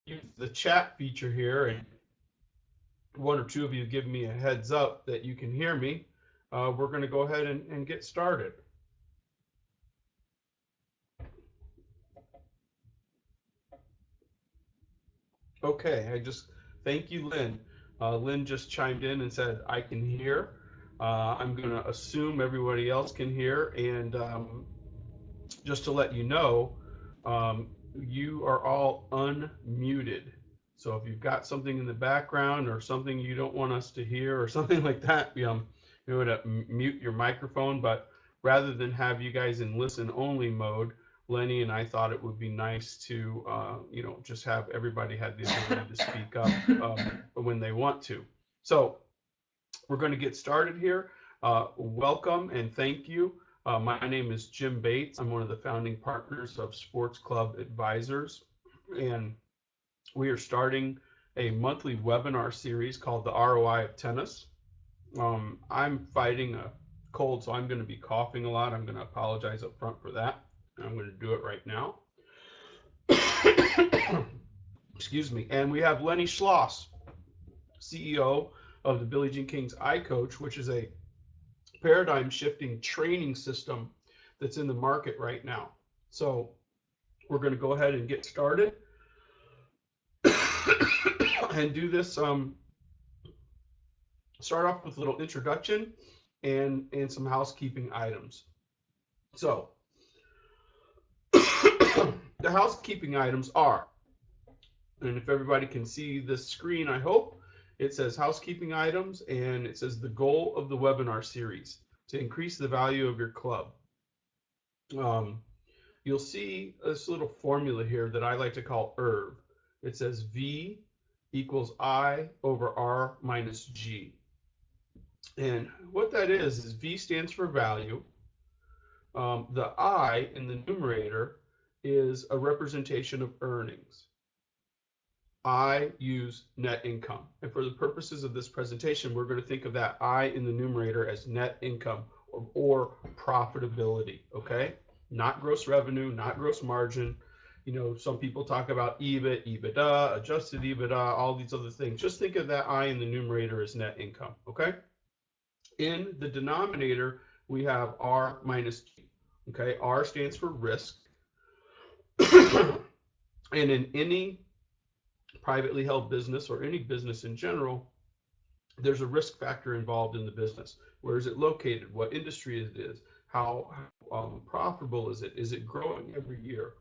use the chat feature here, and one or two of you give me a heads up that you can hear me, we're going to go ahead and get started. Okay, thank you, Lynn. Lynn just chimed in and said, I can hear. I'm going to assume everybody else can hear, and just to let you know, you are all unmuted. So if you've got something in the background or something you don't want us to hear or something like that, you would mute your microphone. But rather than have you guys in listen only mode, Lenny and I thought it would be nice to, just have everybody have the ability to speak up when they want to. So we're going to get started here. Welcome and thank you. My name is Jim Bates. I'm one of the founding partners of Sports Club Advisors, and we are starting a monthly webinar series called the ROI of Tennis. I'm fighting a cold, so I'm going to be coughing a lot. I'm going to apologize up front for that. I'm going to do it right now. Excuse me. And we have Lenny Schloss, CEO of the Billie Jean King's EyeCoach, which is a paradigm shifting training system that's in the market right now. So we're going to go ahead and get started and do this. Start off with a little introduction and some housekeeping items. So the housekeeping items are, and if everybody can see this screen, I hope, it says housekeeping items, and it says the goal of the webinar series to increase the value of your club. You'll see this little formula here that I like to call ERV. It says V equals I over R minus G. And what that is V stands for value. The I in the numerator is a representation of earnings. I use net income. And for the purposes of this presentation, we're going to think of that I in the numerator as net income or profitability, okay? Not gross revenue, not gross margin. You know, some people talk about EBIT, EBITDA, adjusted EBITDA, all these other things. Just think of that I in the numerator as net income, okay? In the denominator, we have R minus G, okay? R stands for risk. And in any privately held business or any business in general, there's a risk factor involved in the business. Where is it located? What industry it is? How profitable is it? Is it growing every year?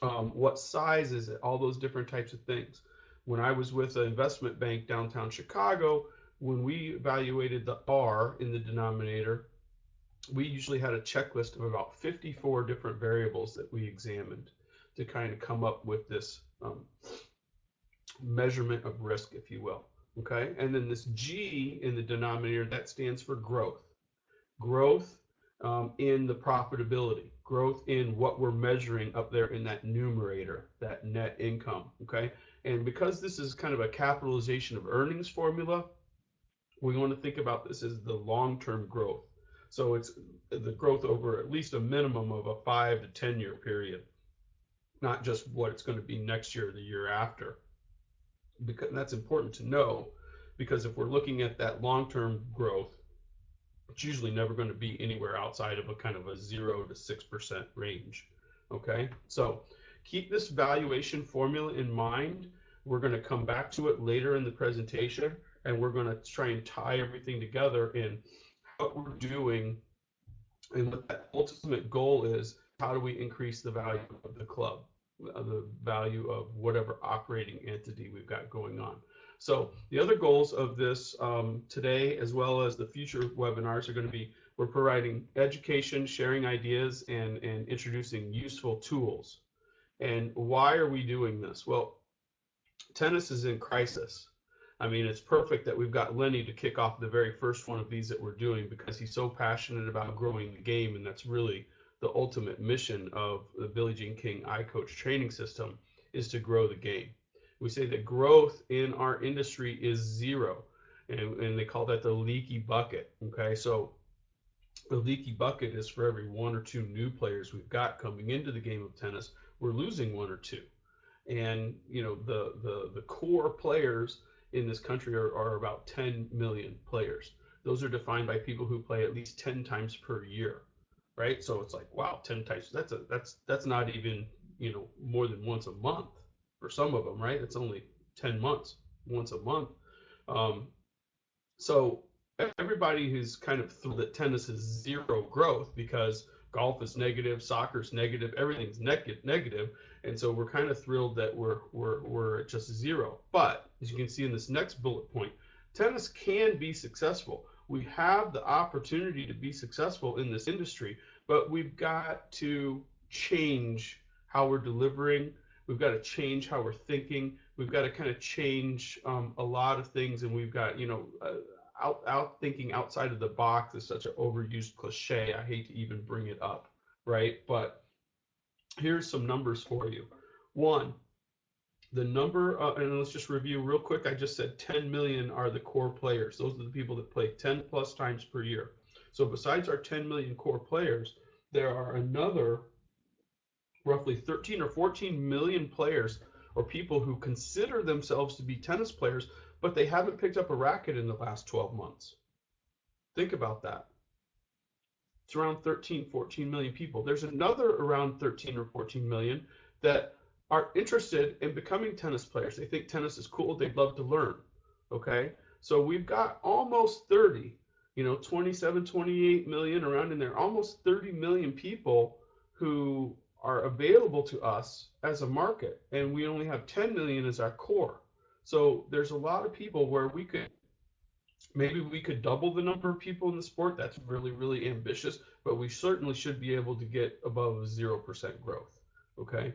What size is it? All those different types of things. When I was with an investment bank downtown Chicago, when we evaluated the R in the denominator, we usually had a checklist of about 54 different variables that we examined to kind of come up with this measurement of risk, if you will. Okay, and then this G in the denominator, that stands for growth. Growth in the profitability, growth in what we're measuring up there in that numerator, that net income. Okay, and because this is kind of a capitalization of earnings formula, we want to think about this as the long-term growth. So it's the growth over at least a minimum of a 5 to 10 year period, not just what it's going to be next year or the year after. Because that's important to know, because if we're looking at that long-term growth, it's usually never going to be anywhere outside of a kind of a 0 to 6% range. Okay, so keep this valuation formula in mind. We're going to come back to it later in the presentation, and we're going to try and tie everything together in what we're doing and what that ultimate goal is. How do we increase the value of the club, the value of whatever operating entity we've got going on? So the other goals of this today, as well as the future webinars, are going to be, we're providing education, sharing ideas, and introducing useful tools. And why are we doing this? Well, tennis is in crisis. I mean, it's perfect that we've got Lenny to kick off the very first one of these that we're doing, because he's so passionate about growing the game, and that's really the ultimate mission of the Billie Jean King EyeCoach training system, is to grow the game. We say that growth in our industry is zero, and they call that the leaky bucket. Okay, so the leaky bucket is for every 1 or 2 new players we've got coming into the game of tennis, we're losing 1 or 2. And the core players in this country are about 10 million players. Those are defined by people who play at least 10 times per year, right? So it's like, wow, 10 times. That's not even, more than once a month for some of them, right? It's only 10 months, once a month. Um, so everybody who's kind of thrilled that tennis is zero growth because golf is negative, soccer's negative, everything's negative, and so we're kind of thrilled that we're at just zero. But as you can see in this next bullet point, tennis can be successful. We have the opportunity to be successful in this industry, but we've got to change how we're delivering. We've got to change how we're thinking. We've got to kind of change a lot of things, and we've got, out thinking outside of the box is such an overused cliche. I hate to even bring it up, right? But here's some numbers for you. One, the number, and let's just review real quick. I just said 10 million are the core players. Those are the people that play 10 plus times per year. So besides our 10 million core players, there are another roughly 13 or 14 million players or people who consider themselves to be tennis players, but they haven't picked up a racket in the last 12 months. Think about that. It's around 13, 14 million people. There's another around 13 or 14 million that are interested in becoming tennis players. They think tennis is cool. They'd love to learn. Okay. So we've got almost 30, 27, 28 million around in there, almost 30 million people who are available to us as a market. And we only have 10 million as our core. So there's a lot of people where maybe we could double the number of people in the sport. That's really, really ambitious, but we certainly should be able to get above 0% growth. Okay.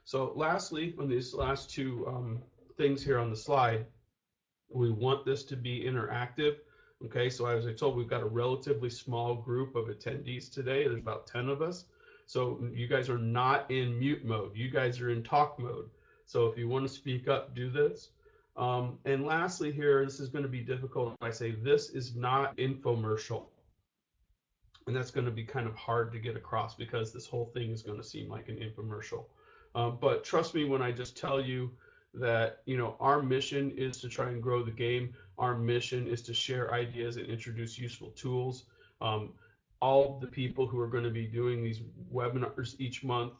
So lastly, on these last two things here on the slide, we want this to be interactive. Okay. So as I told, we've got a relatively small group of attendees today. There's about 10 of us. So you guys are not in mute mode. You guys are in talk mode. So if you want to speak up, do this. And lastly here, this is going to be difficult. I say this is not infomercial. And that's going to be kind of hard to get across because this whole thing is going to seem like an infomercial. But trust me when I just tell you that, our mission is to try and grow the game. Our mission is to share ideas and introduce useful tools. All the people who are going to be doing these webinars each month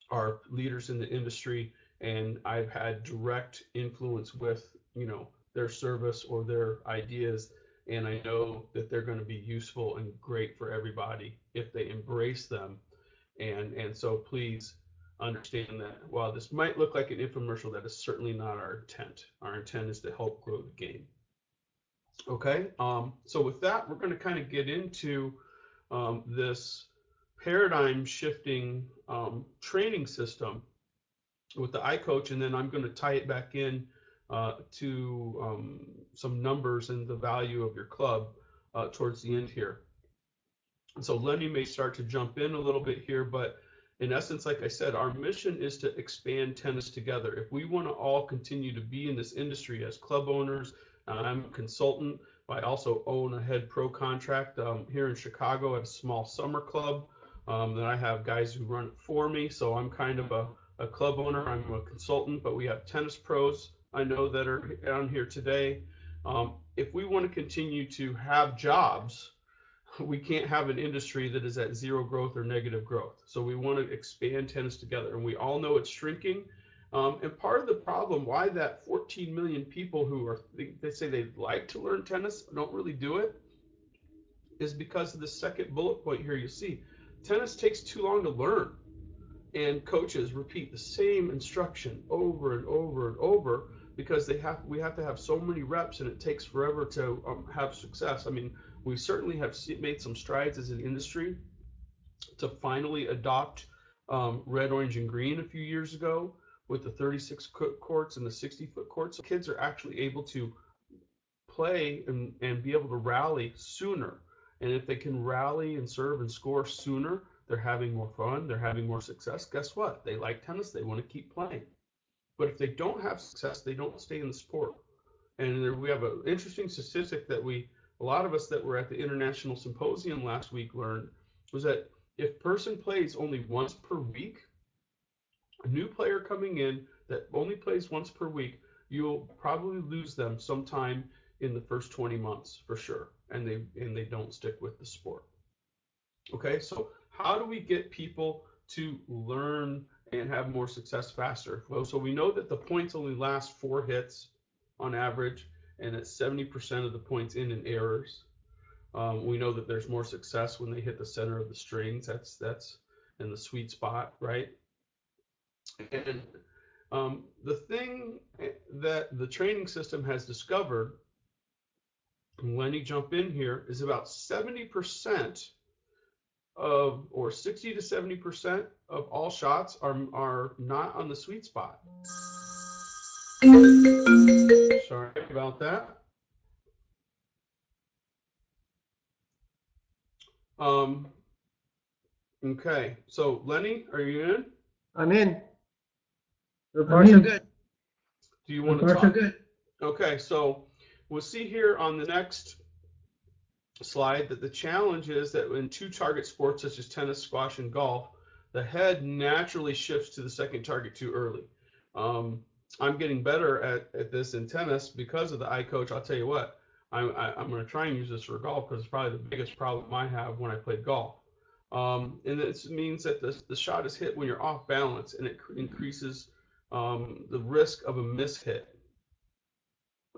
are leaders in the industry, and I've had direct influence with, their service or their ideas, and I know that they're going to be useful and great for everybody if they embrace them. And so please understand that while this might look like an infomercial, that is certainly not our intent. Our intent is to help grow the game. Okay, so with that, we're going to kind of get into this paradigm shifting training system with the EyeCoach, and then I'm going to tie it back in to some numbers and the value of your club towards the end here. And so Lenny may start to jump in a little bit here, but in essence, like I said, our mission is to expand tennis together. If we want to all continue to be in this industry as club owners, I'm a consultant, but I also own a head pro contract here in Chicago at a small summer club that I have guys who run it for me. So I'm kind of a club owner, I'm a consultant, but we have tennis pros I know that are on here today. If we want to continue to have jobs, we can't have an industry that is at zero growth or negative growth. So we want to expand tennis together, and we all know it's shrinking. And part of the problem why that 14 million people who they say they'd like to learn tennis don't really do it is because of the second bullet point here. You see, tennis takes too long to learn, and coaches repeat the same instruction over and over and over because we have to have so many reps, and it takes forever to have success. I mean, we certainly have made some strides as an industry to finally adopt red, orange, and green a few years ago with the 36-foot courts and the 60-foot courts. So kids are actually able to play and be able to rally sooner. And if they can rally and serve and score sooner, they're having more fun, they're having more success. Guess what? They like tennis, they want to keep playing. But if they don't have success, they don't stay in the sport. And we have an interesting statistic that a lot of us that were at the International Symposium last week learned was that if a person plays only once per week, A new player coming in that only plays once per week, you'll probably lose them sometime in the first 20 months for sure, and they don't stick with the sport. Okay, so how do we get people to learn and have more success faster? Well, so we know that the points only last 4 hits on average, and that 70% of the points in errors. We know that there's more success when they hit the center of the strings. That's in the sweet spot, right? And the thing that the training system has discovered, and Lenny jump in here, is about 70% of, or 60 to 70% of all shots are not on the sweet spot. Sorry about that. Okay, so Lenny, are you in? I'm in. So far, so good. Do you want to talk? Okay, so we'll see here on the next slide that the challenge is that in two target sports such as tennis, squash, and golf, the head naturally shifts to the second target too early. I'm getting better at this in tennis because of the EyeCoach. I'll tell you what, I'm going to try and use this for golf because it's probably the biggest problem I have when I play golf. And this means that the shot is hit when you're off balance, and it increases the risk of a mishit.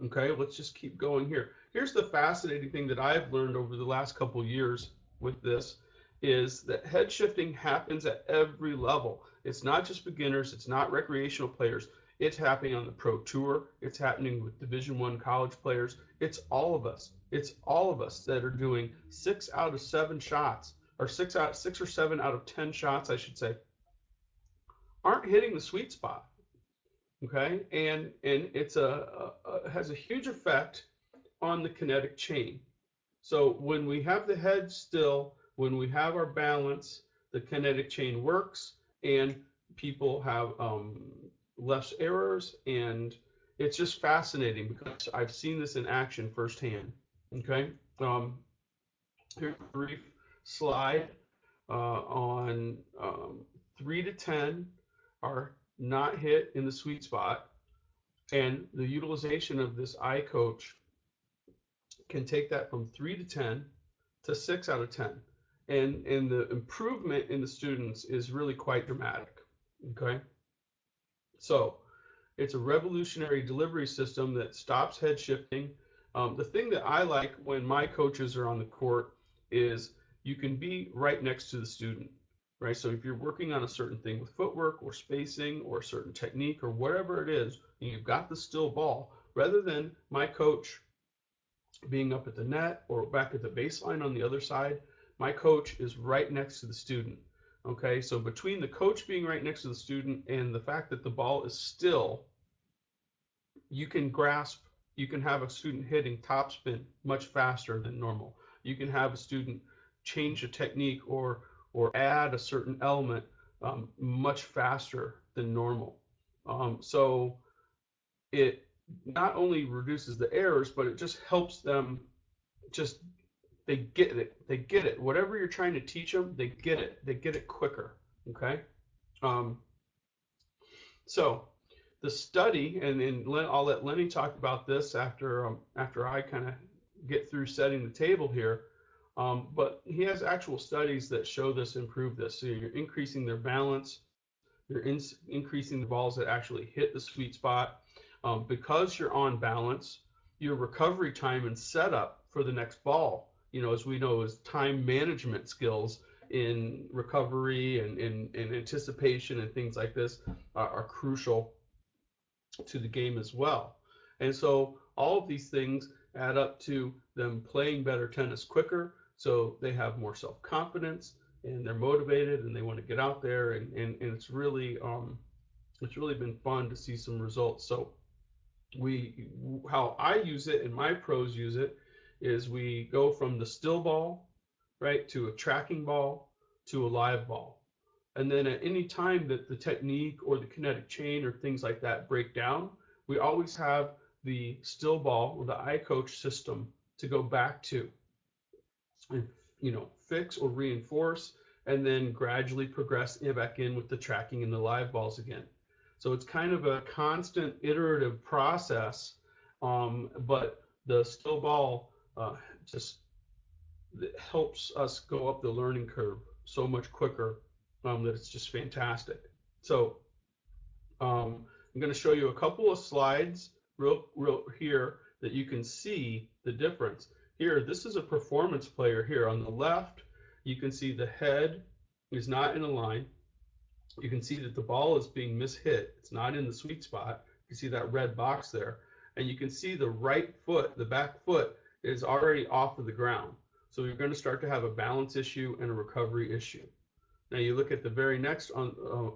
Okay, let's just keep going here. Here's the fascinating thing that I've learned over the last couple of years with this is that head shifting happens at every level. It's not just beginners, it's not recreational players. It's happening on the pro tour, it's happening with Division I college players. It's all of us. It's all of us that are doing 6 out of 7 shots, or 6 or 7 out of 10 shots, I should say, aren't hitting the sweet spot. Okay, and it's has a huge effect on the kinetic chain. So when we have the head still, when we have our balance, the kinetic chain works, and people have less errors, and it's just fascinating because I've seen this in action firsthand. Okay, here's a brief slide on 3 to 10 are not hit in the sweet spot, and the utilization of this EyeCoach can take that from 3 to 10 to 6 out of 10, and the improvement in the students is really quite dramatic. Okay, so it's a revolutionary delivery system that stops head shifting. The thing that I like when my coaches are on the court is you can be right next to the student. Right, so if you're working on a certain thing with footwork or spacing or a certain technique or whatever it is, and you've got the still ball, rather than my coach being up at the net or back at the baseline on the other side, my coach is right next to the student. Okay, so between the coach being right next to the student and the fact that the ball is still, you can have a student hitting topspin much faster than normal. You can have a student change a technique or add a certain element much faster than normal. So it not only reduces the errors, but it just helps them they get it. Whatever you're trying to teach them, they get it quicker. Okay. So the study, and I'll let Lenny talk about this after I kind of get through setting the table here. But he has actual studies that show this, improve this. So you're increasing their balance, you're increasing the balls that actually hit the sweet spot. Because you're on balance, your recovery time and setup for the next ball, as we know, is time management skills in recovery and in anticipation and things like this are crucial to the game as well. And so all of these things add up to them playing better tennis quicker. So they have more self-confidence and they're motivated and they want to get out there, and it's really been fun to see some results. So how I use it and my pros use it is we go from the still ball, right, to a tracking ball to a live ball. And then at any time that the technique or the kinetic chain or things like that break down, we always have the still ball or the EyeCoach system to go back to and fix or reinforce and then gradually progress back in with the tracking and the live balls again. So it's kind of a constant iterative process, but the still ball just helps us go up the learning curve so much quicker that it's just fantastic. So I'm going to show you a couple of slides real here that you can see the difference. Here, this is a performance player here. On the left, you can see the head is not in a line. You can see that the ball is being mishit. It's not in the sweet spot. You see that red box there. And you can see the right foot, the back foot, is already off of the ground. So you're going to start to have a balance issue and a recovery issue. Now you look at the very next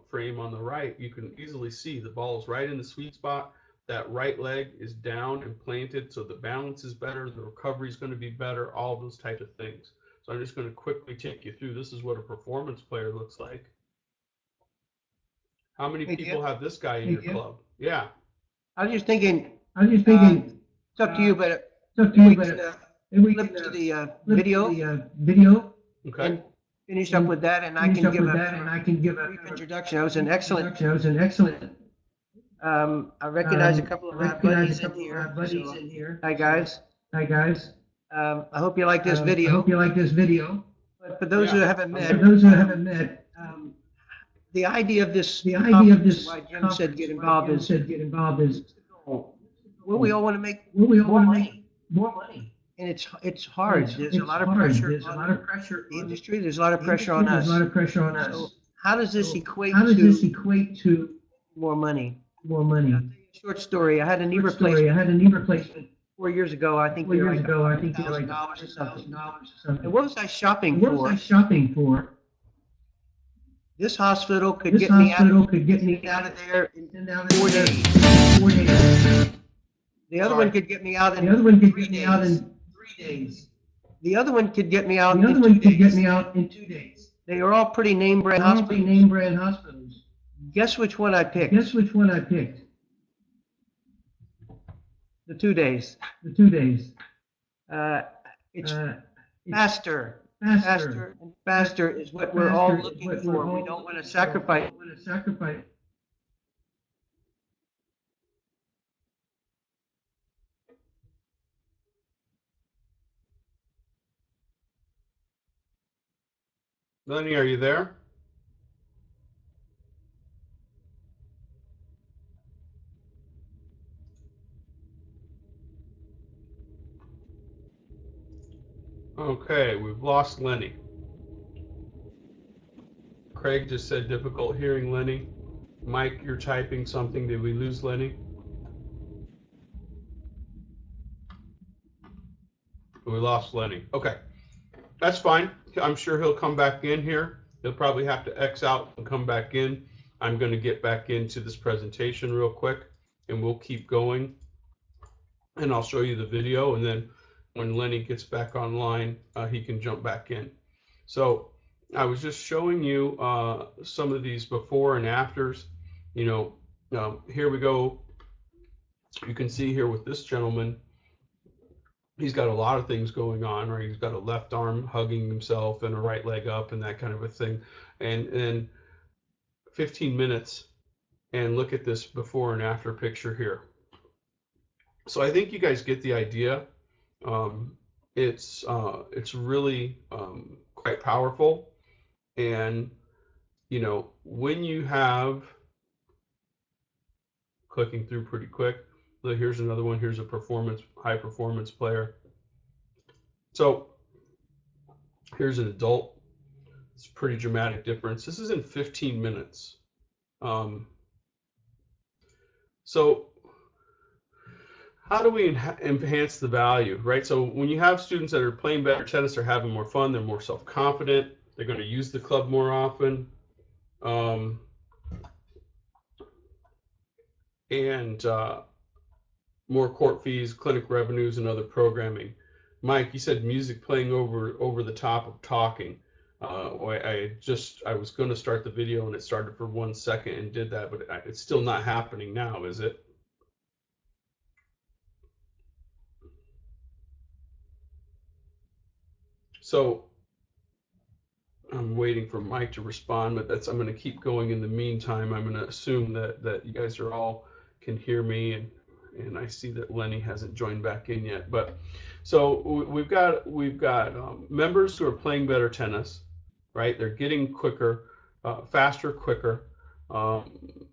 frame on the right, you can easily see the ball is right in the sweet spot. That right leg is down and planted, so the balance is better, the recovery is going to be better, all those types of things. So I'm just going to quickly take you through. This is what a performance player looks like. How many people have this guy in your club? Yeah. I was just thinking. It's up to you, but flip to the video. Okay. And finish up with that, and I can give a brief introduction. That was an excellent. I recognize a couple of my buddies in here. Hi guys. I hope you like this video. But for those who haven't met, the idea of this conference, why Jim said get involved is what we all want to make more money. And it's hard. There's a lot of pressure on the industry. There's a lot of pressure on us. So how does this equate to more money? I'll tell you a short story. I had a knee replacement 4 years ago. I think $1,000 or something. And what was I shopping for? This hospital could get me out of there in 4 days. The other one could get me out in 3 days. The other one could get me out in 2 days. They are all pretty name brand hospitals. Guess which one I picked? The 2 days. It's faster. Faster is what we're all looking for. We don't want to sacrifice. Lenny, are you there? Okay, we've lost Lenny. Craig just said difficult hearing Lenny. Mike, you're typing something. Did we lose Lenny? We lost Lenny. Okay, that's fine. I'm sure he'll come back in here. He'll probably have to X out and come back in. I'm going to get back into this presentation real quick, and we'll keep going. And I'll show you the video, and then when Lenny gets back online, he can jump back in. So I was just showing you some of these before and afters. You know, here we go. You can see here with this gentleman, he's got a lot of things going on, right? He's got a left arm hugging himself and a right leg up and that kind of a thing. And 15 minutes, and look at this before and after picture here. So I think you guys get the idea. It's really quite powerful. And, you know, when you have, clicking through pretty quick, look, here's another one. Here's a high performance player. So here's an adult. It's a pretty dramatic difference. This is in 15 minutes. So how do we enhance the value, right? So when you have students that are playing better tennis, they're having more fun, they're more self-confident, they're going to use the club more often. And more court fees, clinic revenues, and other programming. Mike, you said music playing over the top of talking. I was going to start the video and it started for 1 second and did that, but it's still not happening now, is it? So I'm waiting for Mike to respond, but I'm going to keep going in the meantime. I'm going to assume that you guys are all can hear me, and I see that Lenny hasn't joined back in yet. But so we've got members who are playing better tennis, right? They're getting quicker, faster, quicker.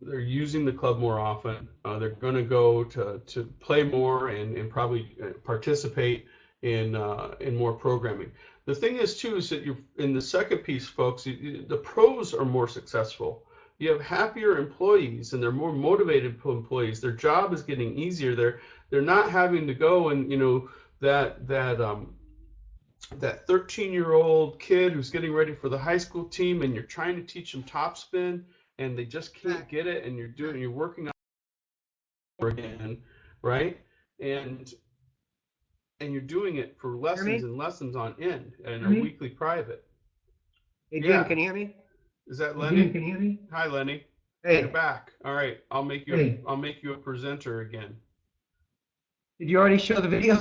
They're using the club more often. They're going to go to play more and probably participate in more programming. The thing is too is that you're in the second piece, folks. The pros are more successful. You have happier employees and they're more motivated employees. Their job is getting easier. They're not having to go and that 13-year-old kid who's getting ready for the high school team and you're trying to teach them topspin and they just can't get it, and you're working on it again, right? And you're doing it for lessons and lessons on end and a weekly private. Hey, Jim, can you hear me? Is that Lenny? Jim, can you hear me? Hi, Lenny. Hey. You're back. All right. I'll make you a presenter again. Did you already show the video?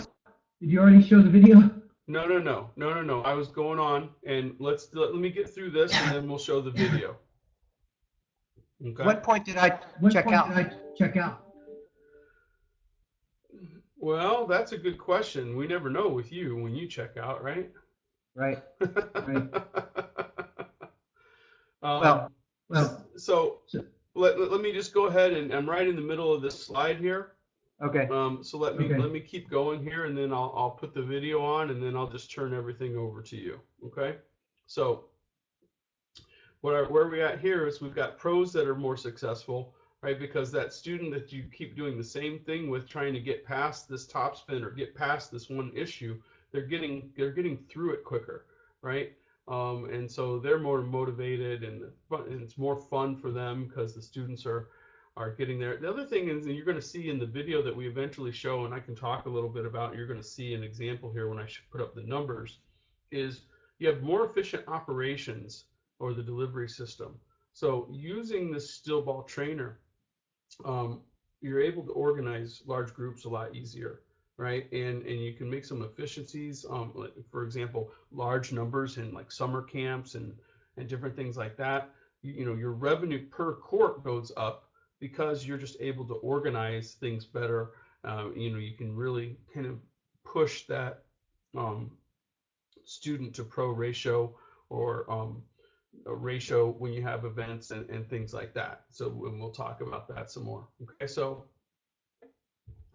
No. I was going on, and let me get through this, and then we'll show the video. Okay. What point did I check out? Well, that's a good question. We never know with you when you check out, right? Right. So let me just go ahead, and I'm right in the middle of this slide here. Okay. So let me keep going here, and then I'll put the video on, and then I'll just turn everything over to you. Okay. So where we're at here is we've got pros that are more successful, right? Because that student that you keep doing the same thing with, trying to get past this topspin or get past this one issue, they're getting through it quicker, right? And so they're more motivated, and it's more fun for them because the students are getting there. The other thing is, and you're going to see in the video that we eventually show, and I can talk a little bit about, you're going to see an example here when I should put up the numbers, is you have more efficient operations or the delivery system. So using this still ball trainer, you're able to organize large groups a lot easier, right? And you can make some efficiencies. Like for example, large numbers in like summer camps and different things like that. Your revenue per court goes up because you're just able to organize things better. You can really kind of push that student to pro ratio or a ratio when you have events and things like that. So we'll talk about that some more. Okay, so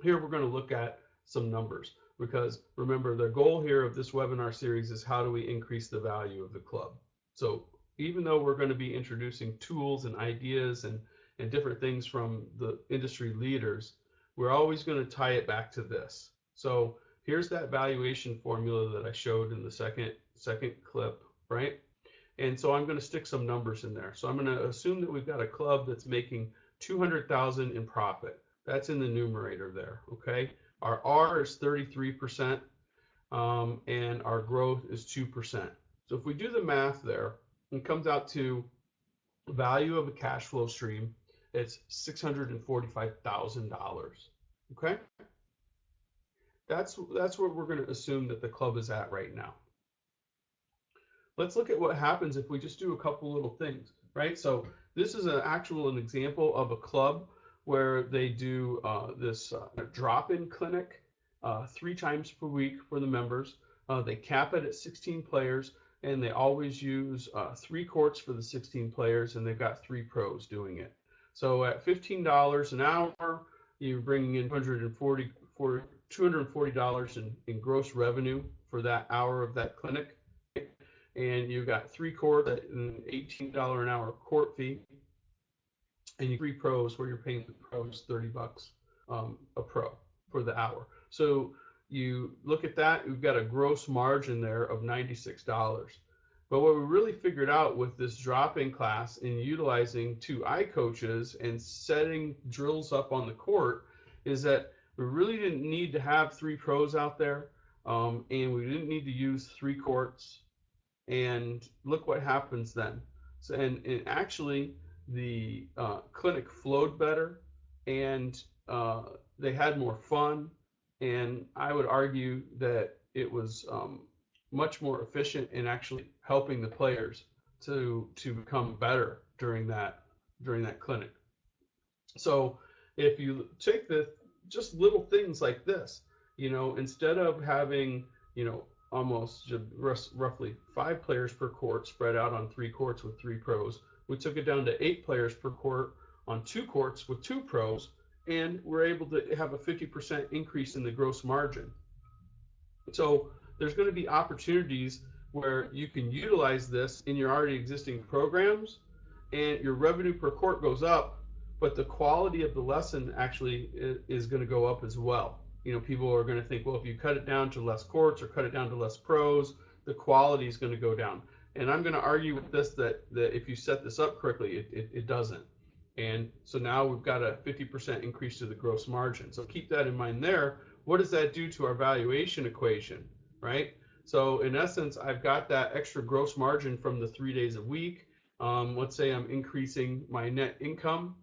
here we're going to look at some numbers, because remember, the goal here of this webinar series is how do we increase the value of the club. So even though we're going to be introducing tools and ideas and different things from the industry leaders, we're always going to tie it back to this. So here's that valuation formula that I showed in the second clip, right? And so I'm going to stick some numbers in there. So I'm going to assume that we've got a club that's making $200,000 in profit. That's in the numerator there, okay? Our R is 33%, and our growth is 2%. So if we do the math there, it comes out to value of a cash flow stream. It's $645,000, okay? That's what we're going to assume that the club is at right now. Let's look at what happens if we just do a couple little things, right? So this is an example of a club where they do this drop-in clinic 3 times per week for the members. They cap it at 16 players, and they always use 3 courts for the 16 players, and they've got 3 pros doing it. So at $15 an hour, you're bringing in $240 in gross revenue for that hour of that clinic. And you've got 3 courts at an $18 an hour court fee, and you 3 pros where you're paying the pros $30 a pro for the hour. So you look at that, you've got a gross margin there of $96. But what we really figured out with this drop-in class and utilizing 2 EyeCoaches and setting drills up on the court is that we really didn't need to have 3 pros out there, and we didn't need to use 3 courts. And look what happens then. So, and actually, the clinic flowed better, and they had more fun. And I would argue that it was much more efficient in actually helping the players to become better during that clinic. So if you take just little things like this, instead of having, almost roughly 5 players per court spread out on 3 courts with 3 pros, we took it down to 8 players per court on 2 courts with 2 pros, and we're able to have a 50% increase in the gross margin. So there's going to be opportunities where you can utilize this in your already existing programs, and your revenue per court goes up, but the quality of the lesson actually is going to go up as well. People are going to think, well, if you cut it down to less courts or cut it down to less pros, the quality is going to go down. And I'm going to argue with this that if you set this up correctly, it doesn't. And so now we've got a 50% increase to the gross margin. So keep that in mind there. What does that do to our valuation equation, right? So in essence, I've got that extra gross margin from the 3 days a week. Let's say I'm increasing my net income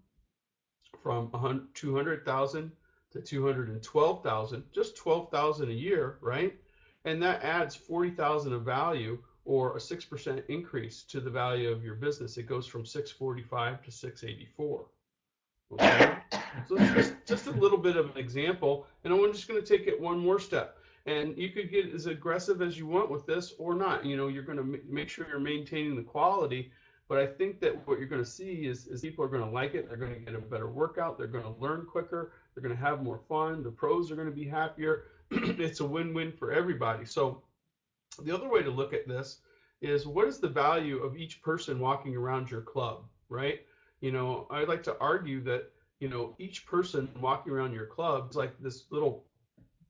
from 200,000 to 212,000, just 12,000 a year, right? And that adds 40,000 of value, or a 6% increase to the value of your business. It goes from 645 to 684. Okay, so it's just a little bit of an example, and I'm just going to take it one more step. And you could get as aggressive as you want with this or not. You're going to make sure you're maintaining the quality. But I think that what you're going to see is people are going to like it. They're going to get a better workout. They're going to learn quicker. They're going to have more fun. The pros are going to be happier. It's a win-win for everybody. So the other way to look at this is, what is the value of each person walking around your club, right? I'd like to argue that, each person walking around your club is like this little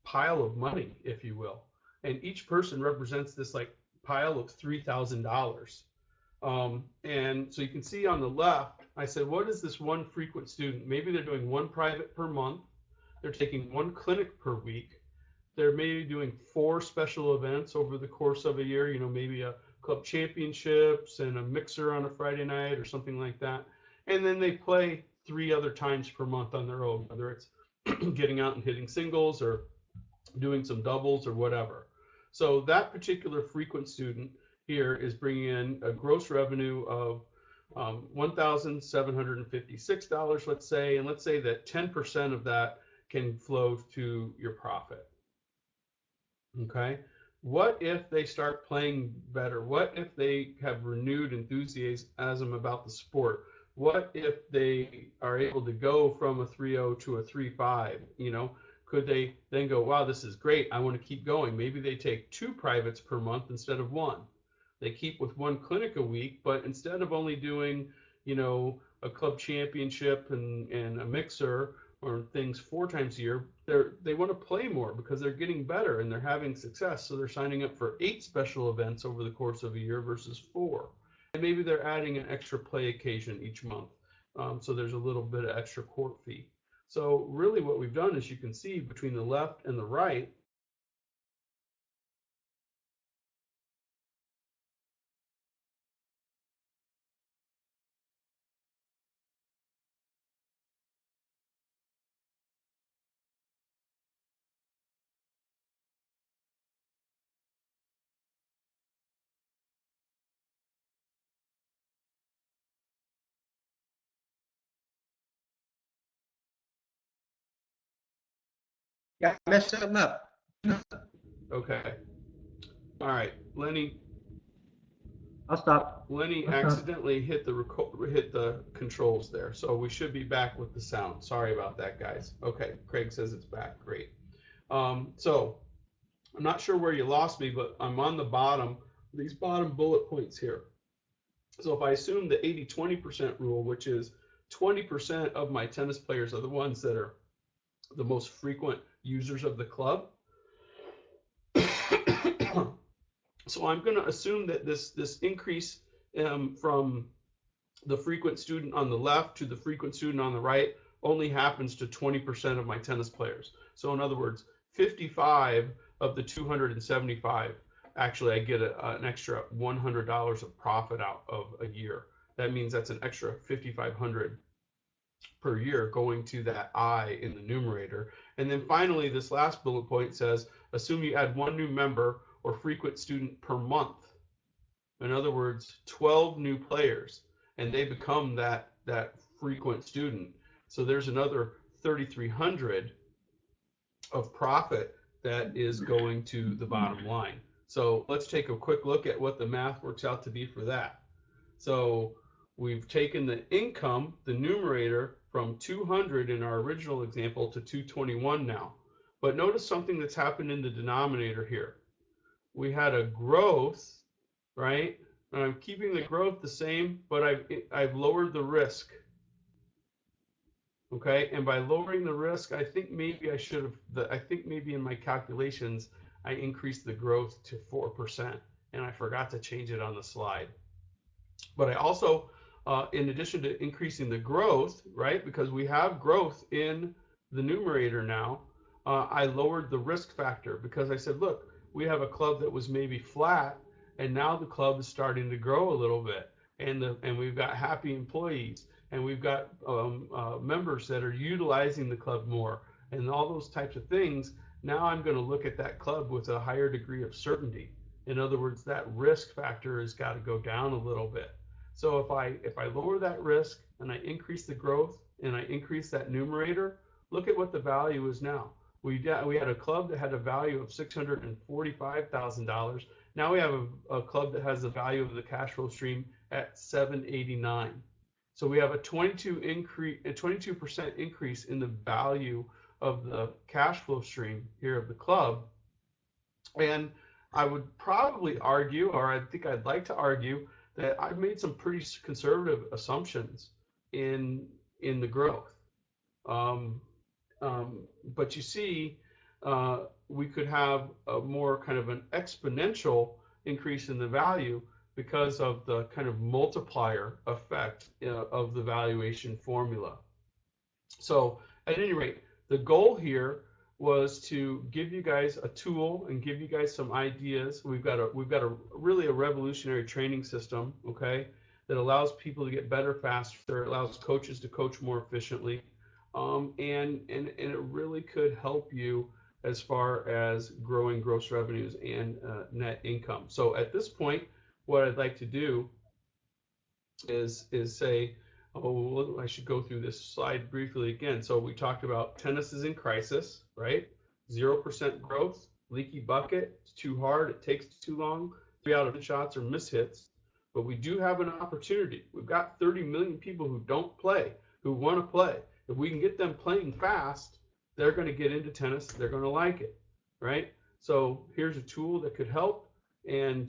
pile of money, if you will. And each person represents this like pile of $3,000. And so you can see on the left, I said, what is this one frequent student? Maybe they're doing 1 private per month. They're taking 1 clinic per week. They're maybe doing 4 special events over the course of a year, maybe a club championships and a mixer on a Friday night or something like that. And then they play 3 other times per month on their own, whether it's getting out and hitting singles or doing some doubles or whatever. So that particular frequent student here is bringing in a gross revenue of $1,756, let's say, and let's say that 10% of that can flow to your profit. Okay, what if they start playing better? What if they have renewed enthusiasm about the sport? What if they are able to go from a 3.0 to a 3.5? Could they then go, wow, this is great, I want to keep going? Maybe they take 2 privates per month instead of 1. They keep with 1 clinic a week, but instead of only doing, a club championship and a mixer or things 4 times a year, they want to play more because they're getting better and they're having success. So they're signing up for 8 special events over the course of a year versus 4. And maybe they're adding an extra play occasion each month. So there's a little bit of extra court fee. So really what we've done is, you can see between the left and the right, Yeah, I messed something up. okay. All right, Lenny I'll stop. accidentally hit the controls there, so we should be back with the sound. Sorry about that, guys. Okay, Craig says it's back. Great. So I'm not sure where you lost me, but I'm on the bottom, these bottom bullet points here. So if I assume the 80-20% rule, which is 20% of my tennis players are the ones that are the most frequent users of the club. So I'm going to assume that this increase from the frequent student on the left to the frequent student on the right only happens to 20% of my tennis players. So in other words, 55 of the 275, actually I get an extra $100 of profit out of a year. That means that's an extra $5,500 per year going to that I in the numerator. And then finally, this last bullet point says, assume you add 1 new member or frequent student per month. In other words, 12 new players, and they become that frequent student. So there's another 3,300 of profit that is going to the bottom line. So let's take a quick look at what the math works out to be for that. So we've taken the income, the numerator, from 200 in our original example to 221 now. But notice something that's happened in the denominator here. We had a growth, right? And I'm keeping the growth the same, but I've lowered the risk. Okay, and by lowering the risk, I think maybe I should have, I think maybe in my calculations, I increased the growth to 4%, and I forgot to change it on the slide. But I also, in addition to increasing the growth, right, because we have growth in the numerator now, I lowered the risk factor because I said, look, we have a club that was maybe flat, and now the club is starting to grow a little bit, and we've got happy employees, and we've got members that are utilizing the club more, and all those types of things. Now I'm going to look at that club with a higher degree of certainty. In other words, that risk factor has got to go down a little bit. So if I lower that risk and I increase the growth and I increase that numerator, look at what the value is now. We had a club that had a value of $645,000. Now we have a club that has the value of the cash flow stream at $789. So we have a 22% increase in the value of the cash flow stream here of the club. And I would probably argue, or I think I'd like to argue, that I've made some pretty conservative assumptions in the growth. But you see, we could have a more kind of an exponential increase in the value because of the kind of multiplier effect of the valuation formula. So at any rate, the goal here was to give you guys a tool and give you guys some ideas. We've got a really a revolutionary training system, okay, that allows people to get better faster, allows coaches to coach more efficiently, and it really could help you as far as growing gross revenues and net income. So at this point, what I'd like to do is say, oh, I should go through this slide briefly again. So we talked about tennis is in crisis, right? 0% growth, leaky bucket, it's too hard, it takes too long, 3 out of 10 shots are mishits. But we do have an opportunity. We've got 30 million people who don't play, who want to play. If we can get them playing fast, they're going to get into tennis, they're going to like it, right? So here's a tool that could help. And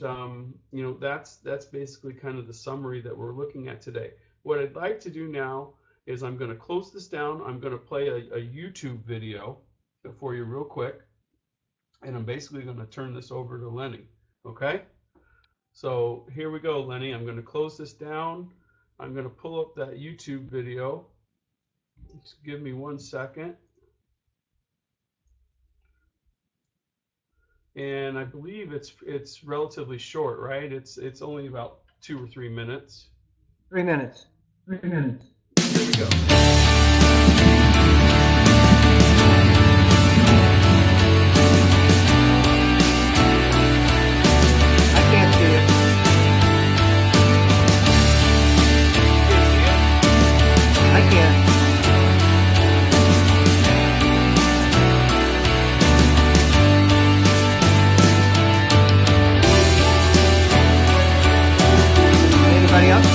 you know, that's basically kind of the summary that we're looking at today. What I'd like to do now is I'm going to close this down. I'm going to play a YouTube video for you real quick, and I'm basically going to turn this over to Lenny. Okay, so here we go, Lenny. I'm going to close this down. I'm going to pull up that YouTube video. Just give me 1 second. And I believe it's relatively short, right? It's only about 2 or 3 minutes. 3 minutes. 3 minutes. Here we go. I can't see it. I can't. Anybody else?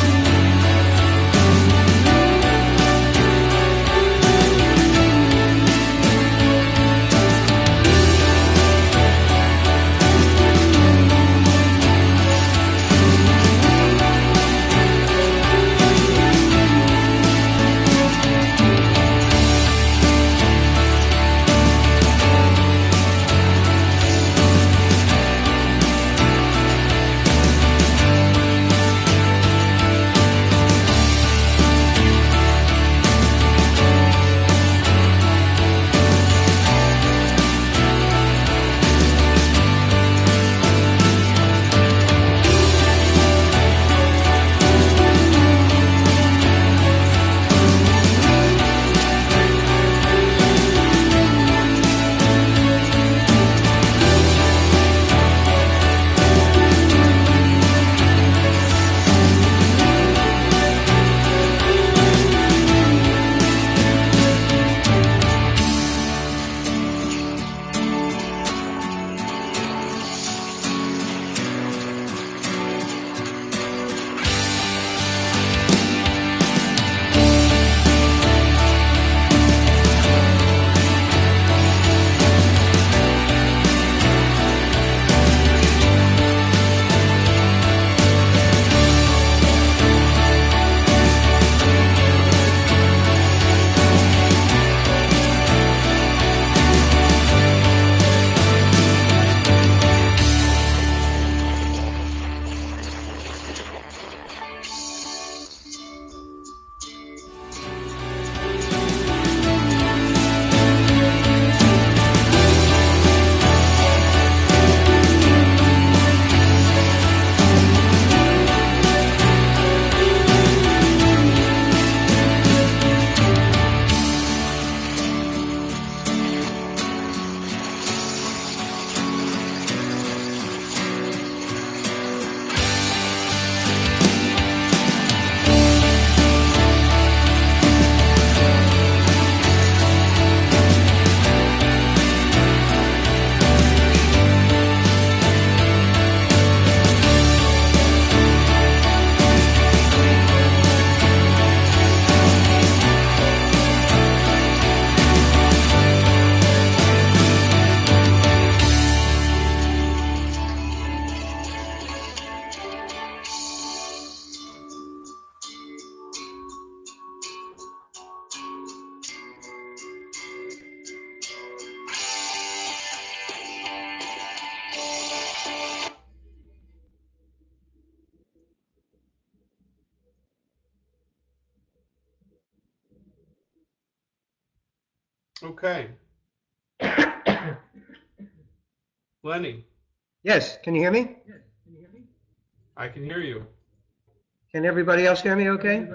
Okay. Lenny. Yes, can you hear me? I can hear you. Can everybody else hear me okay?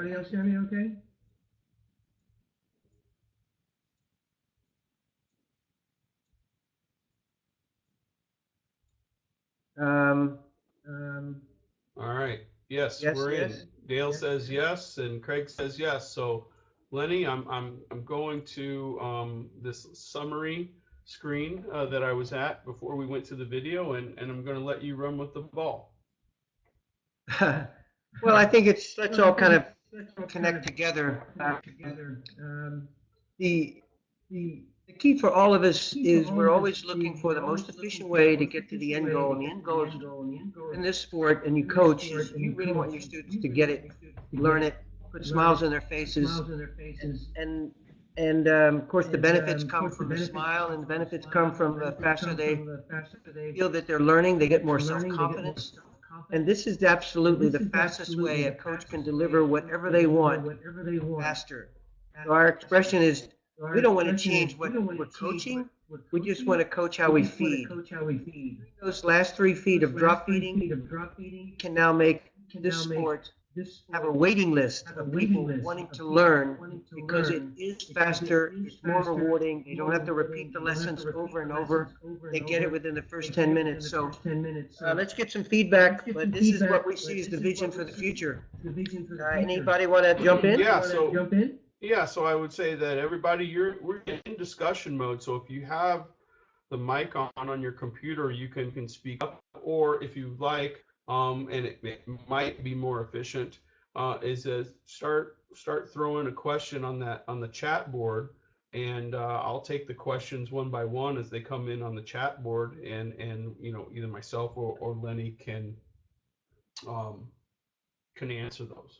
All right. Yes, Yes, we're yes. in. Dale says yes, and Craig says yes. So, Lenny, I'm going to this summary screen that I was at before we went to the video, and I'm going to let you run with the ball. Well, I think let's all kind of connect together. The key for all of us is we're always looking for the most efficient way to get to the end goal. And the end goal is in this sport, and you coach, is you really want your students to get it, learn it, put smiles on their faces, and of course the benefits come from the smile, and the benefits come from the faster they feel that they're learning, they get more self-confidence. And this is absolutely the fastest way a coach can deliver whatever they want faster. So our expression is, we don't want to change what we're coaching. We just want to coach how we feed. Those last 3 feet of drop feeding can now make this sport have a waiting list of people wanting to learn, because it is faster, it's more rewarding. They don't have to repeat the lessons over and over. They get it within the first 10 minutes. So let's get some feedback, but this is what we see as the vision for the future. Anybody want to jump in? Yeah, so I would say that everybody, we're in discussion mode. So if you have the mic on your computer, you can speak up, or if you like, and it might be more efficient, is to start throwing a question on the chat board, and I'll take the questions one by one as they come in on the chat board, and either myself or Lenny can answer those.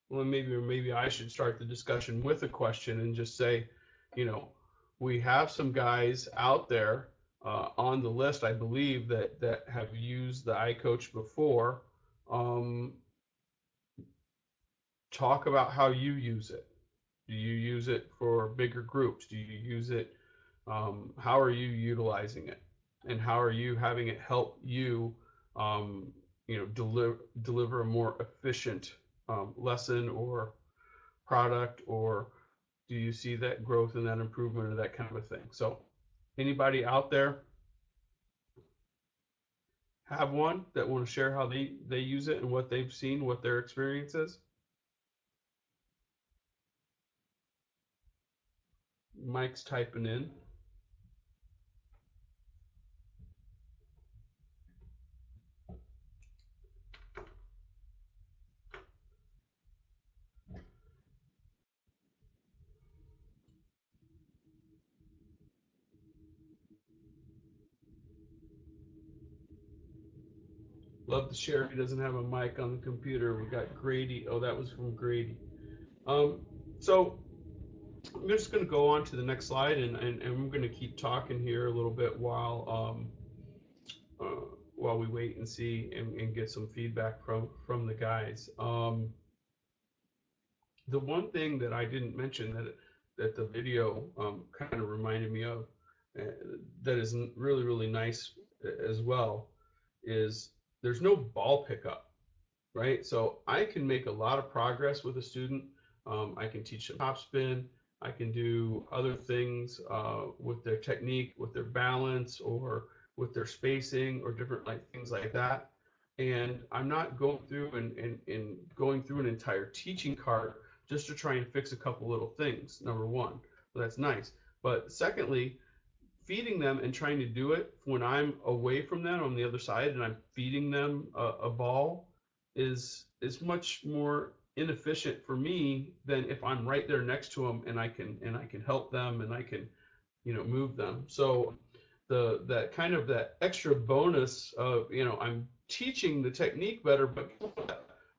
Well, maybe I should start the discussion with a question and just say, we have some guys out there on the list, I believe, that have used the EyeCoach before. Talk about how you use it. Do you use it for bigger groups? Do you use it? How are you utilizing it? And how are you having it help you, deliver a more efficient lesson or product, or do you see that growth and that improvement or that kind of a thing? So anybody out there have one that want to share how they use it and what they've seen, what their experience is? Mike's typing in. Love to share. He doesn't have a mic on the computer. We got Grady. Oh, that was from Grady. So I'm just going to go on to the next slide, and we're going to keep talking here a little bit while we wait and see and get some feedback from the guys. The one thing that I didn't mention that the video kind of reminded me of, that is really, really nice as well, is there's no ball pickup, right? So I can make a lot of progress with a student. I can teach them top spin. I can do other things with their technique, with their balance, or with their spacing, or different things like that. And I'm not going through and going through an entire teaching cart just to try and fix a couple little things. Number one, well, that's nice. But secondly, feeding them and trying to do it when I'm away from them on the other side and I'm feeding them a ball is much more inefficient for me than if I'm right there next to them and I can help them and I can move them. So that kind of that extra bonus of I'm teaching the technique better, but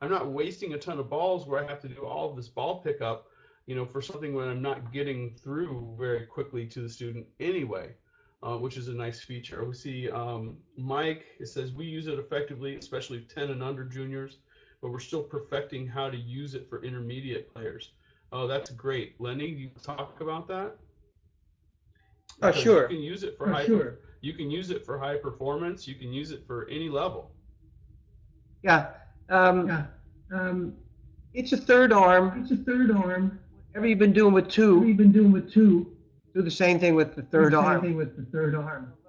I'm not wasting a ton of balls where I have to do all of this ball pickup for something when I'm not getting through very quickly to the student anyway, which is a nice feature. We see Mike, it says we use it effectively, especially 10 and under juniors, but we're still perfecting how to use it for intermediate players. Oh, that's great. Lenny, you talk about that? Oh, Because you sure. can use it for you can use it for high performance. You can use it for any level. Yeah. Yeah. It's a third arm. It's a third arm. Whatever you've been doing with two, do the same thing with the third arm.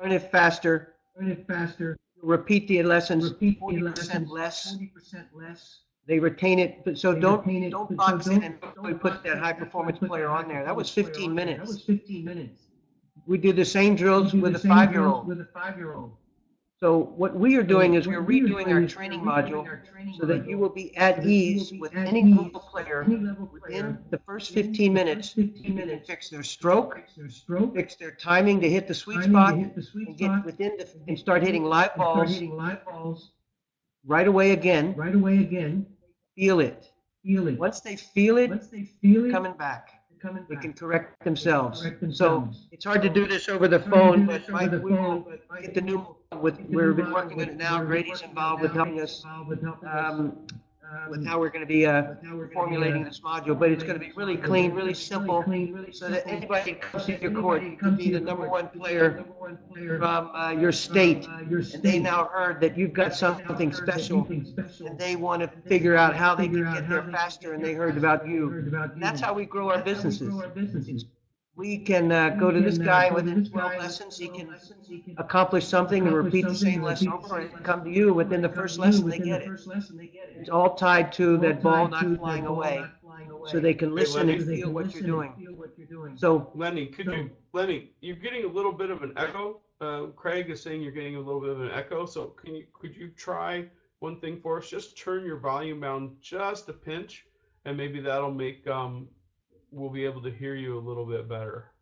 Learn it faster. Repeat the lessons 40% less. They retain it, but so don't box in and put that high performance player on there. That was 15 minutes. We do the same drills with a 5-year-old. So what we are doing is we're redoing our training module so that you will be at ease with any level player within the first 15 minutes. You can fix their stroke, fix their timing to hit the sweet spot, and get within and start hitting live balls right away again. Feel it. Once they feel it, coming back. They can correct themselves. So it's hard to do this over the phone, but Mike, we will get the new with. We're working on it now. Grady's involved with helping us with how we're going to be formulating this module. But it's going to be really clean, really simple, so that anybody who comes to your court can be the #1 player from your state, and they now heard that you've got something special, and they want to figure out how they can get there faster, and they heard about you. And that's how we grow our businesses. We can go to this guy within 12 lessons. He can accomplish something and repeat the same lesson over, and come to you within the first lesson. They get it. It's all tied to that ball not flying away, so they can listen and feel what you're doing. So, Lenny, Lenny, you're getting a little bit of an echo. Craig is saying you're getting a little bit of an echo. So could you try one thing for us? Just turn your volume down just a pinch, and maybe that'll make we'll be able to hear you a little bit better.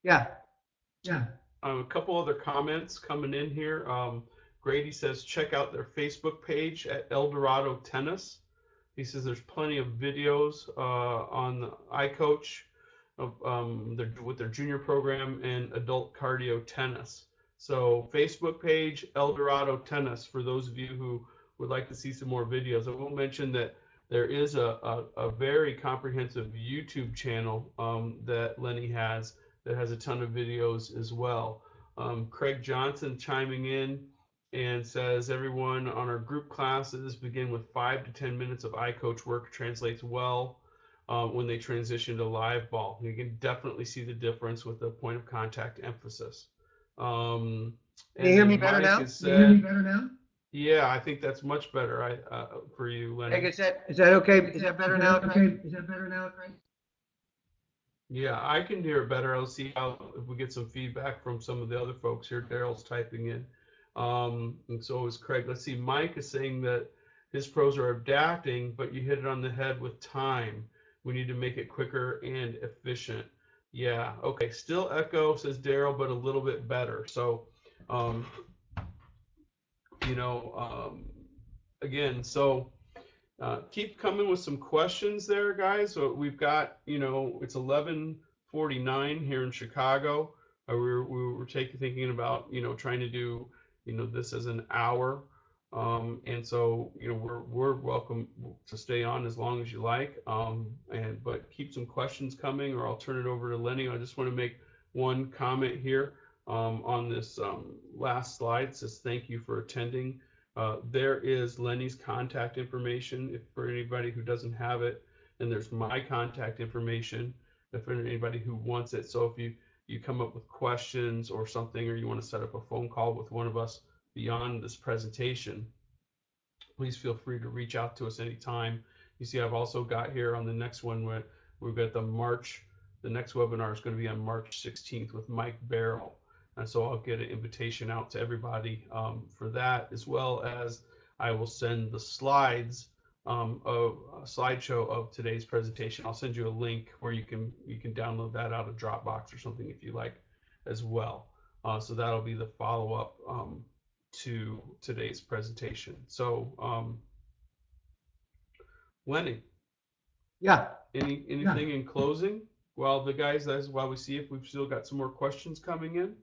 yeah. A couple other comments coming in here. Grady says check out their Facebook page at El Dorado Tennis. He says there's plenty of videos on the EyeCoach with their junior program and adult cardio tennis. So Facebook page El Dorado Tennis for those of you who would like to see some more videos. I will mention that there is a very comprehensive YouTube channel that Lenny has that has a ton of videos as well. Craig Johnson chiming in and says, everyone on our group classes begin with 5 to 10 minutes of EyeCoach work. Translates well when they transition to live ball. You can definitely see the difference with the point of contact emphasis. Can you hear me better now? Yeah, I think that's much better for you, Lenny. Is that okay? Is that better now? Yeah, I can hear it better. I'll see if we get some feedback from some of the other folks here. Daryl's typing in. And so is Craig. Let's see. Mike is saying that his pros are adapting, but you hit it on the head with time. We need to make it quicker and efficient. Yeah. Okay. Still echo, says Daryl, but a little bit better. So, again, so keep coming with some questions there, guys. So we've got, it's 11:49 here in Chicago. We were thinking about, trying to do, this as an hour. And so, we're welcome to stay on as long as you like. But keep some questions coming, or I'll turn it over to Lenny. I just want to make one comment here on this last slide. It says, thank you for attending. There is Lenny's contact information for anybody who doesn't have it, and there's my contact information for anybody who wants it. So if you come up with questions or something, or you want to set up a phone call with one of us beyond this presentation, please feel free to reach out to us anytime. You see, I've also got here on the next one where we've got the next webinar is going to be on March 16th with Mike Barrell. And so I'll get an invitation out to everybody for that, as well as I will send the slides of a slideshow of today's presentation. I'll send you a link where you can download that out of Dropbox or something if you like as well. So that'll be the follow-up to today's presentation. So Lenny, yeah, anything in closing while we see if we've still got some more questions coming in?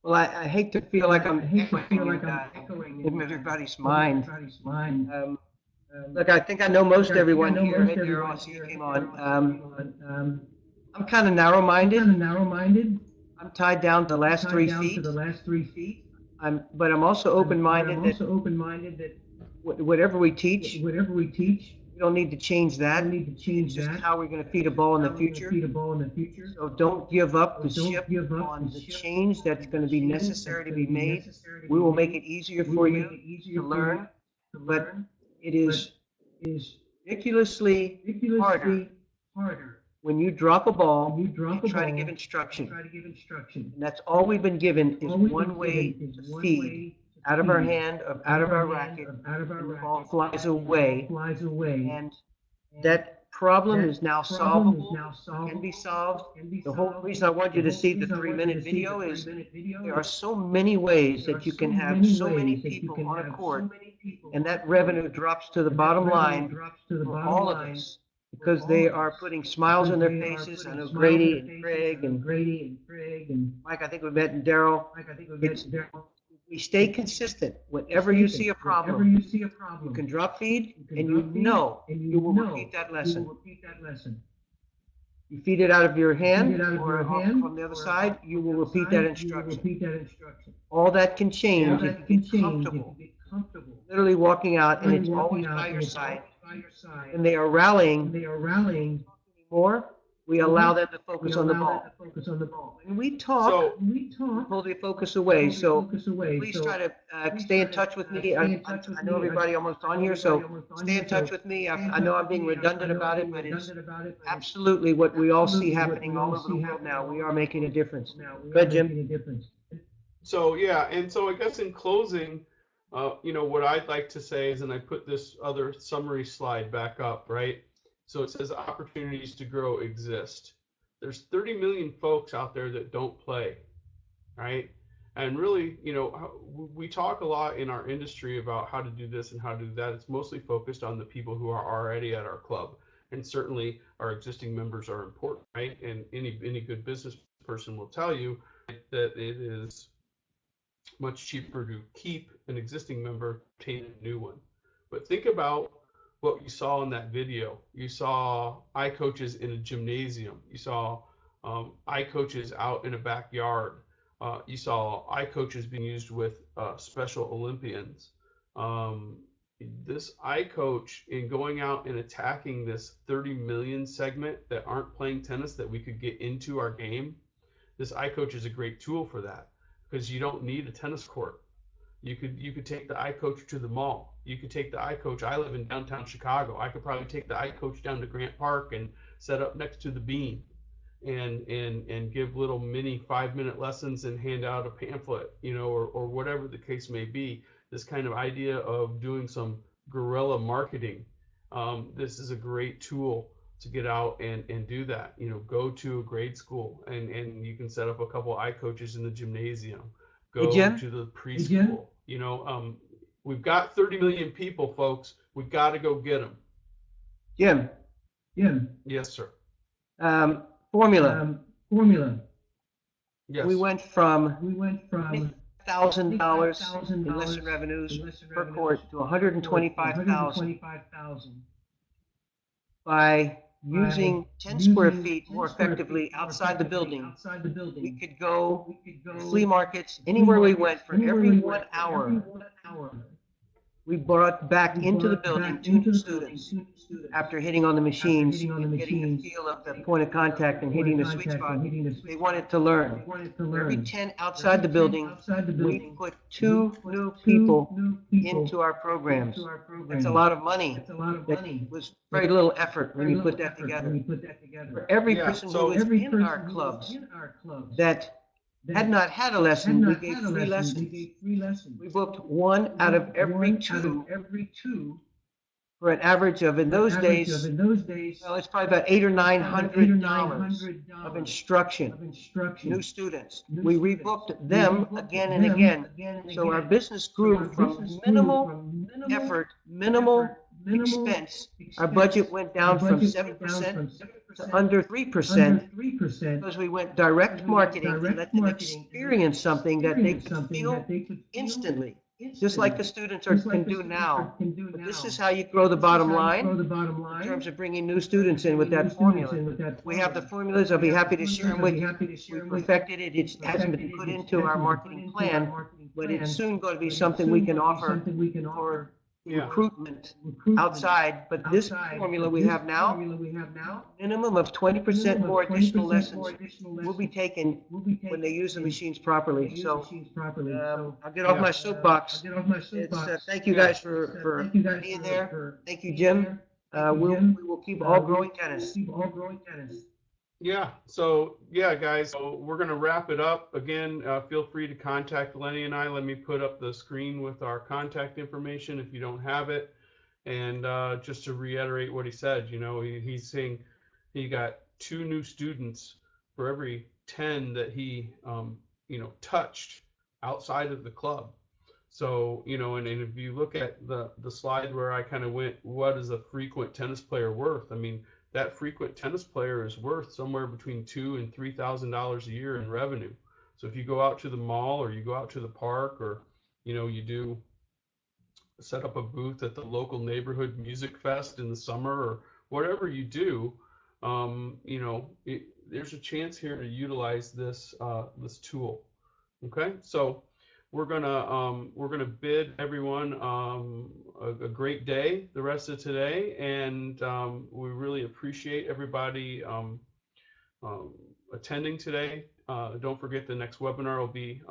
Well, I hate to feel like I'm echoing in everybody's mind. Look, I think I know most everyone here. Hey, Daryl, I see you came on. I'm kind of narrow-minded. I'm tied down to the last 3 feet. But I'm also open-minded that whatever we teach, we don't need to change that. It's just how we're going to feed a ball in the future. So don't give up the ship on the change that's going to be necessary to be made. We will make it easier for you to learn, but it is ridiculously harder when you drop a ball and try to give instruction. And that's all we've been given is one way to feed out of our hand, or out of our racket, and the ball flies away. And that problem is now solvable, can be solved. The whole reason I want you to see the 3-minute video is there are so many ways that you can have so many people on a court, and that revenue drops to the bottom line for all of us, because they are putting smiles on their faces. I know Grady and Craig and Mike, I think we met, and Daryl. We stay consistent. Whenever you see a problem, you can drop feed, and you will repeat that lesson. You feed it out of your hand or from the other side, you will repeat that instruction. All that can change if you get comfortable. Literally walking out, and it's always by your side. And they are rallying more. We allow them to focus on the ball. When we talk, we pull the focus away. So please try to stay in touch with me. I know everybody almost on here, so stay in touch with me. I know I'm being redundant about it, but it's absolutely what we all see happening all over the world now. We are making a difference. Go ahead, Jim. So yeah, and so I guess in closing, what I'd like to say is, and I put this other summary slide back up, right? So it says opportunities to grow exist. There's 30 million folks out there that don't play, right? And really, we talk a lot in our industry about how to do this and how to do that. It's mostly focused on the people who are already at our club. And certainly our existing members are important, right? And any good business person will tell you that it is much cheaper to keep an existing member, obtain a new one. But think about what you saw in that video. You saw EyeCoaches in a gymnasium. You saw EyeCoaches out in a backyard. You saw EyeCoaches being used with Special Olympians. This EyeCoach, in going out and attacking this 30 million segment that aren't playing tennis that we could get into our game, this EyeCoach is a great tool for that, because you don't need a tennis court. You could take the EyeCoach to the mall. You could take the EyeCoach. I live in downtown Chicago. I could probably take the EyeCoach down to Grant Park and set up next to the Bean, and give little mini 5-minute lessons and hand out a pamphlet, or whatever the case may be. This kind of idea of doing some guerrilla marketing. This is a great tool to get out and do that. Go to a grade school and you can set up a couple EyeCoaches in the gymnasium. Go to the preschool. We've got 30 million people, folks. We've got to go get them. Jim. Yes, sir. Formula. Yes. We went from $1,000 in lesson revenues per court to $125,000 by using 10 square feet more effectively outside the building. We could go to flea markets anywhere we went. For every 1 hour, we brought back into the building 2 students after hitting on the machines and getting the feel of the point of contact and hitting the sweet spot. They wanted to learn. For every 10 outside the building, we put 2 new people into our programs. That's a lot of money. That was very little effort when you put that together. For every person who was in our clubs that had not had a lesson, we gave 3 lessons. We booked 1 out of every 2 for an average of, in those days, well, it's probably about $800 or $900 of instruction. New students. We rebooked them again and again. So our business grew from minimal effort, minimal expense. Our budget went down from 7% to under 3% because we went direct marketing and let them experience something that they could feel instantly. just like the students can do now. But this is how you grow the bottom line in terms of bringing new students in with that formula. We have the formulas. I'll be happy to share them with you. We perfected it. It hasn't been put into our marketing plan, but it's soon going to be something we can offer for recruitment outside. But this formula we have now, minimum of 20% more additional lessons will be taken when they use the machines properly. So I'll get off my soapbox. Thank you guys for being there. Thank you, Jim. We will keep all growing tennis. Yeah, so yeah, guys, so we're going to wrap it up. Again, feel free to contact Lenny and I. Let me put up the screen with our contact information if you don't have it. And just to reiterate what he said, you know, he's saying he got 2 new students for every 10 that he, you know, touched outside of the club. So, you know, and if you look at the slide where I kind of went, what is a frequent tennis player worth? I mean, that frequent tennis player is worth somewhere between $2,000 and $3,000 a year in revenue. So if you go out to the mall or you go out to the park, or, you know, you do set up a booth at the local neighborhood music fest in the summer, or whatever you do, you know, there's a chance here to utilize this this tool. Okay, so we're gonna bid everyone a great day the rest of today, and we really appreciate everybody attending today. Don't forget the next webinar will be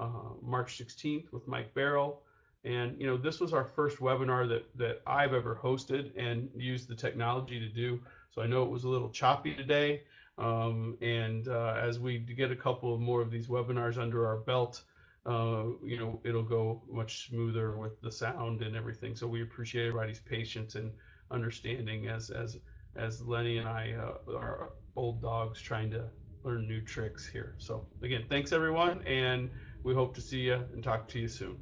March 16th with Mike Barrell. And you know, this was our first webinar that I've ever hosted and used the technology to do. So I know it was a little choppy today. As we get a couple of more of these webinars under our belt, you know, it'll go much smoother with the sound and everything. So we appreciate everybody's patience and understanding as Lenny and I are old dogs trying to learn new tricks here. So again, thanks everyone, and we hope to see you and talk to you soon.